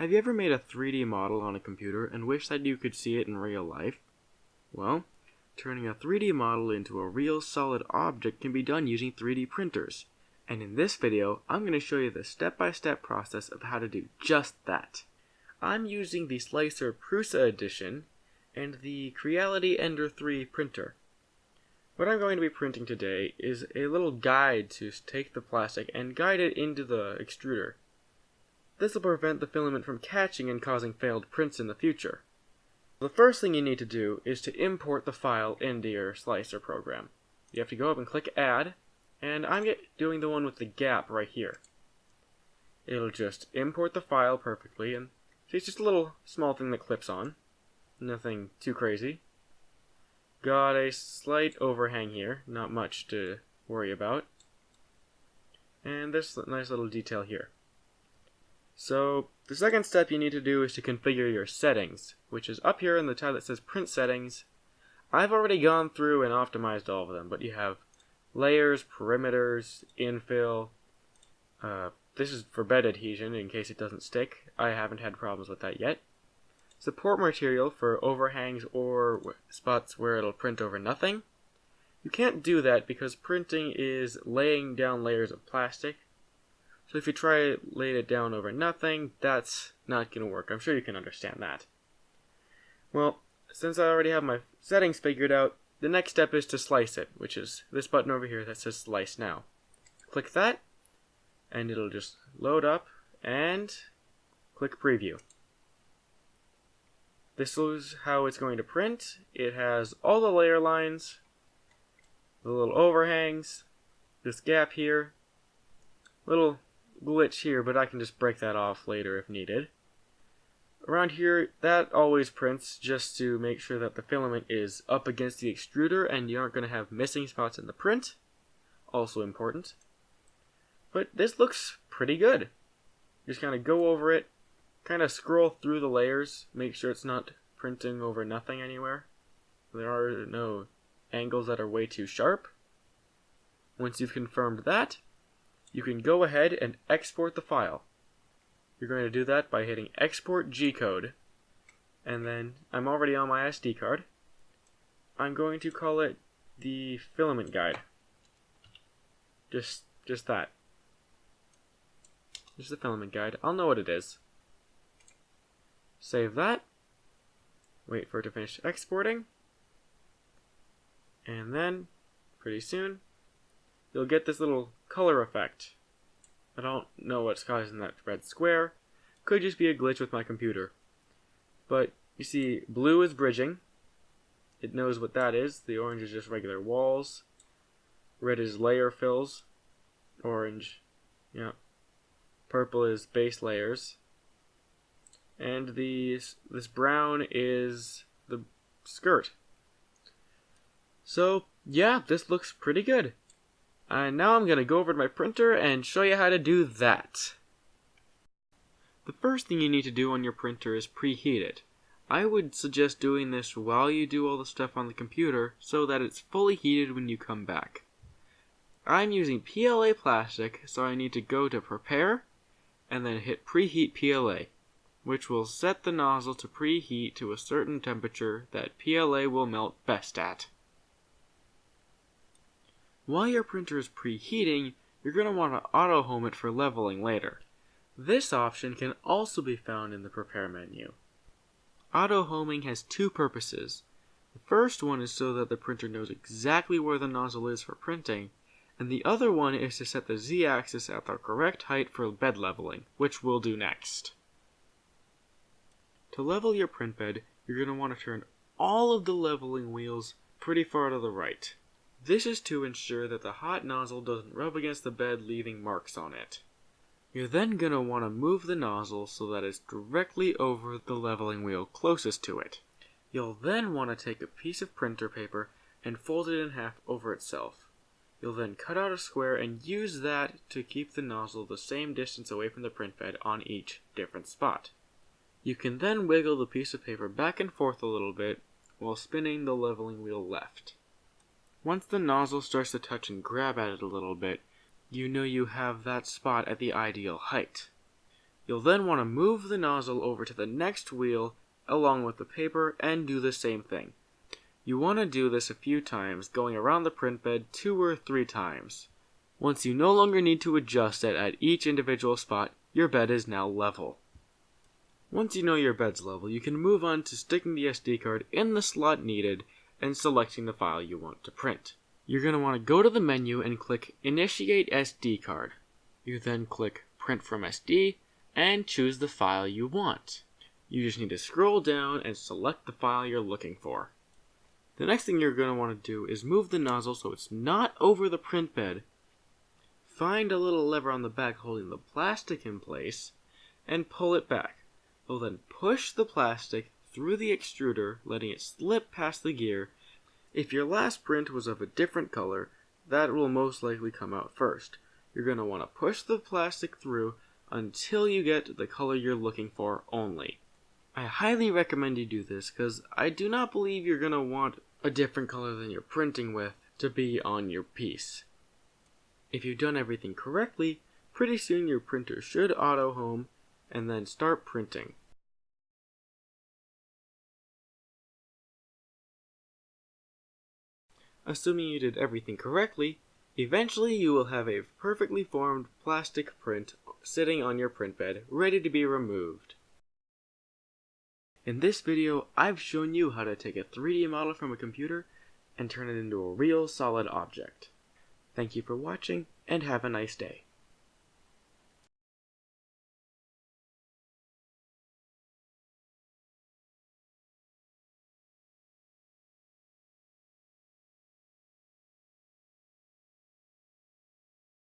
Have you ever made a 3D model on a computer and wished that you could see it in real life? Well, turning a 3D model into a real solid object can be done using 3D printers. And in this video, I'm going to show you the step-by-step process of how to do just that. I'm using the Slicer Prusa edition and the Creality Ender 3 printer. What I'm going to be printing today is a little guide to take the plastic and guide it into the extruder. This will prevent the filament from catching and causing failed prints in the future. The first thing you need to do is to import the file into your Slicer program. You have to go up and click Add, and I'm doing the one with the gap right here. It'll just import the file perfectly, and it's just a little small thing that clips on. Nothing too crazy. Got a slight overhang here, not much to worry about. And this nice little detail here. So, the second step you need to do is to configure your settings, which is up here in the tab that says Print Settings. I've already gone through and optimized all of them, but you have layers, perimeters, infill. This is for bed adhesion in case it doesn't stick. I haven't had problems with that yet. Support material for overhangs or spots where it'll print over nothing. You can't do that because printing is laying down layers of plastic. So if you try to lay it down over nothing, that's not going to work. I'm sure you can understand that. Well, since I already have my settings figured out, the next step is to slice it, which is this button over here that says Slice Now. Click that, and it'll just load up, and click Preview. This is how it's going to print. It has all the layer lines, the little overhangs, this gap here, little glitch here, but I can just break that off later if needed. Around here, that always prints just to make sure that the filament is up against the extruder and you aren't going to have missing spots in the print. Also important. But this looks pretty good. Just kind of go over it, kind of scroll through the layers, make sure it's not printing over nothing anywhere. There are no angles that are way too sharp. Once you've confirmed that, you can go ahead and export the file. You're going to do that by hitting Export G-Code, and then I'm already on my SD card. I'm going to call it the filament guide. Just that. Just the filament guide. I'll know what it is. Save that. Wait for it to finish exporting. And then, pretty soon, you'll get this little color effect. I don't know what's causing that red square. Could just be a glitch with my computer. But you see, blue is bridging. It knows what that is. The orange is just regular walls. Red is layer fills. Orange, yeah. Purple is base layers. And this brown is the skirt. So, yeah, this looks pretty good. And now I'm going to go over to my printer and show you how to do that. The first thing you need to do on your printer is preheat it. I would suggest doing this while you do all the stuff on the computer so that it's fully heated when you come back. I'm using PLA plastic, so I need to go to Prepare and then hit Preheat PLA, which will set the nozzle to preheat to a certain temperature that PLA will melt best at. While your printer is preheating, you're going to want to auto-home it for leveling later. This option can also be found in the Prepare menu. Auto-homing has two purposes. The first one is so that the printer knows exactly where the nozzle is for printing, and the other one is to set the Z-axis at the correct height for bed leveling, which we'll do next. To level your print bed, you're going to want to turn all of the leveling wheels pretty far to the right. This is to ensure that the hot nozzle doesn't rub against the bed, leaving marks on it. You're then going to want to move the nozzle so that it's directly over the leveling wheel closest to it. You'll then want to take a piece of printer paper and fold it in half over itself. You'll then cut out a square and use that to keep the nozzle the same distance away from the print bed on each different spot. You can then wiggle the piece of paper back and forth a little bit while spinning the leveling wheel left. Once the nozzle starts to touch and grab at it a little bit, you know you have that spot at the ideal height. You'll then want to move the nozzle over to the next wheel along with the paper and do the same thing. You want to do this a few times, going around the print bed 2 or 3 times. Once you no longer need to adjust it at each individual spot, your bed is now level. Once you know your bed's level, you can move on to sticking the SD card in the slot needed and selecting the file you want to print. You're going to want to go to the menu and click Initiate SD Card. You then click Print from SD and choose the file you want. You just need to scroll down and select the file you're looking for. The next thing you're going to want to do is move the nozzle so it's not over the print bed. Find a little lever on the back holding the plastic in place and pull it back. You'll then push the plastic through the extruder, letting it slip past the gear. If your last print was of a different color, that will most likely come out first. You're going to want to push the plastic through until you get the color you're looking for only. I highly recommend you do this because I do not believe you're going to want a different color than you're printing with to be on your piece. If you've done everything correctly, pretty soon your printer should auto home and then start printing. Assuming you did everything correctly, eventually you will have a perfectly formed plastic print sitting on your print bed, ready to be removed. In this video, I've shown you how to take a 3D model from a computer and turn it into a real solid object. Thank you for watching, and have a nice day.